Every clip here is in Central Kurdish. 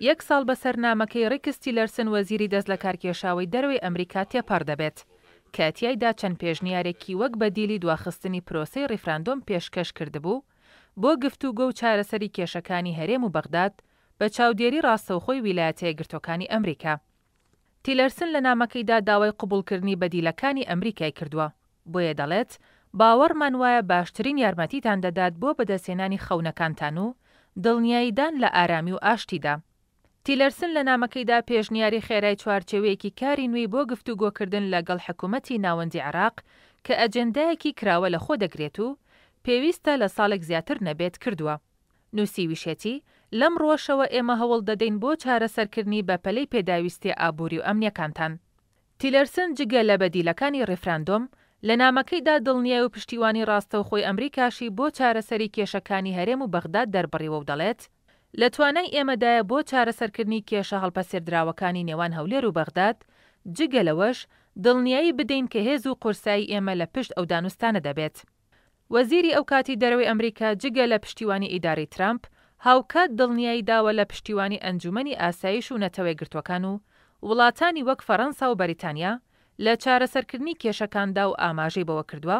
یەک ساڵ بەسەر نامەکەی ڕێکس تیلەرسۆن وەزیری دەست لە کارکێشاوی دەروی ئەمریکا تێپەڕ دەبێت کە تیایدا چەند پێشنیارێکی وەک بەدیلی دواخستنی پرۆسەی ریفراندۆم پێشکەش کردبوو بۆ گفتوگۆ و چارەسەری کێشەکانی هەرێم و بەغداد بە چاودێری ڕاستەوخۆی ویلایەتە یەکگرتووەکانی ئەمریکا. تیلەرسۆن لە نامەکەیدا داوای قبولکردنی بەدیلەکانی ئەمریکای کردووە، بۆیە دەڵێت باوەڕمان وایە باشترین یارمەتیتان دەدات بۆ بەدەستێنانی خەونەکانتان و دڵنیاییدان لە ئارامی و ئاشتیدا. تیلەرسۆن لە نامەکەیدا پێشنیاری خێرای چوارچێوەیەکی کاری نوێی بۆ گفتوگۆکردن لەگەڵ حکوومەتی ناوەندی عێراق کە ئەجەندایەکی کراوە لە خۆ دەگرێت و پێویستە لە ساڵێک زیاتر نەبێت کردووە. نووسیویشێتی لەم ڕۆژەوە ئێمە هەوڵ دەدەین بۆ چارەسەرکردنی بە پەلەی پێداویستی ئابووری و ئەمنیەکانتان. تیلەرسۆن جگە لە بەدیلەکانی ریفراندۆم لە نامەکەیدا دڵنیای و پشتیوانی ڕاستەوخۆی ئەمریکاشی بۆ چارەسەری کێشەکانی هەرێم و بەغداد دەربڕیوە و دەڵێت لە توانای ئێمەدایە بۆ چارەسەرکردنی کێشە هەڵپەسێردراوەکانی نێوان هەولێر و بەغداد جگە لەوەش دڵنیایی بدەین کە هێز و قورسایی ئێمە لە پشت ئەو دانوستانە دەبێت. وەزیری ئەو کاتی دەرەوەی ئەمریکا جگە لە پشتیوانی ئیداری ترامپ هاوکات دڵنیایی داوە لە پشتیوانی ئەنجومەنی ئاسایش و نەتەوەی گرتوەکان و وڵاتانی وەک فەڕەنسا و بەریتانیا لە چارەسەرکردنی کێشەکاندا و ئاماژەی بەوە کردووە.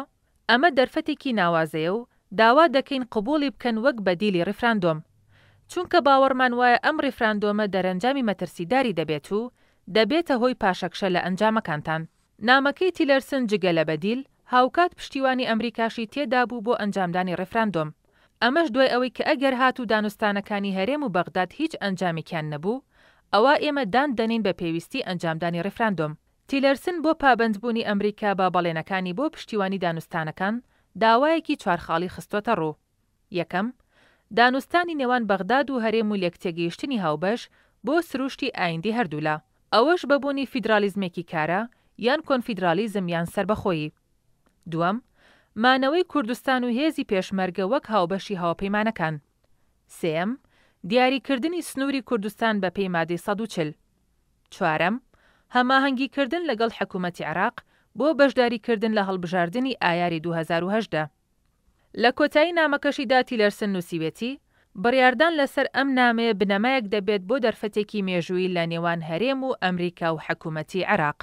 ئەمە دەرفەتێکی ناوازەیە و داوا دەکەین قبوڵی بکەن وەک بەدیلی ریفراندۆم، چونکە باوەڕمان وایە ئەم ریفراندۆمە دەرەنجامی مەترسیداری دەبێت و دەبێتە هۆی پاشەکشە لە ئەنجامەکانتان. نامەکەی تیلەرسۆن جگە لە بەدیل هاوکات پشتیوانی ئەمریکاشی تێدابوو بۆ ئەنجامدانی ریفراندۆم. ئەمەش دوای ئەوەی کە ئەگەر هات و دانوستانەکانی هەرێم و بەغداد هیچ ئەنجامێکیان نەبوو، ئەوە ئێمە دان دەنین بە پێویستی ئەنجامدانی ریفراندۆم. تیلەرسۆن بۆ پابەندبوونی ئەمریکا بە بەڵێنەکانی بۆ پشتیوانی دانوستانەکان داوایەکی چوارخاڵی خستوەتە ڕوو. یەکەم، دانوستانی نێوان بەغداد و هەرێم و لێکتێگەیشتنی هاوبەش بۆ سروشتی ئایندی هەردوولا، ئەوەش بەبوونی فیدرالیزمێکی کارە یان کۆنفیدرالیزم یان سربەخۆیی. دووەم، مانەوەی کوردستان و هێزی پێشمەرگە وەک هاوبەشی هاوپەیمانەکان. سێم، دیاریکردنی سنووری کوردستان بە پێی مادەی 140. چوارەم، هەماهەنگیکردن لەگەڵ حکوومەتی عێراق بۆ بەشداریکردن لە هەڵبژاردننی ئایاری 2018. لە کۆتایی نامەکەشیدا تیلەرسۆن نووسیوێتی بڕیاردان لەسەر ئەم نامەیە بنەمایەک دەبێت بۆ دەرفەتێکی مێژووی لە نێوان هەرێم و ئەمریکا و حکوومەتی عێراق.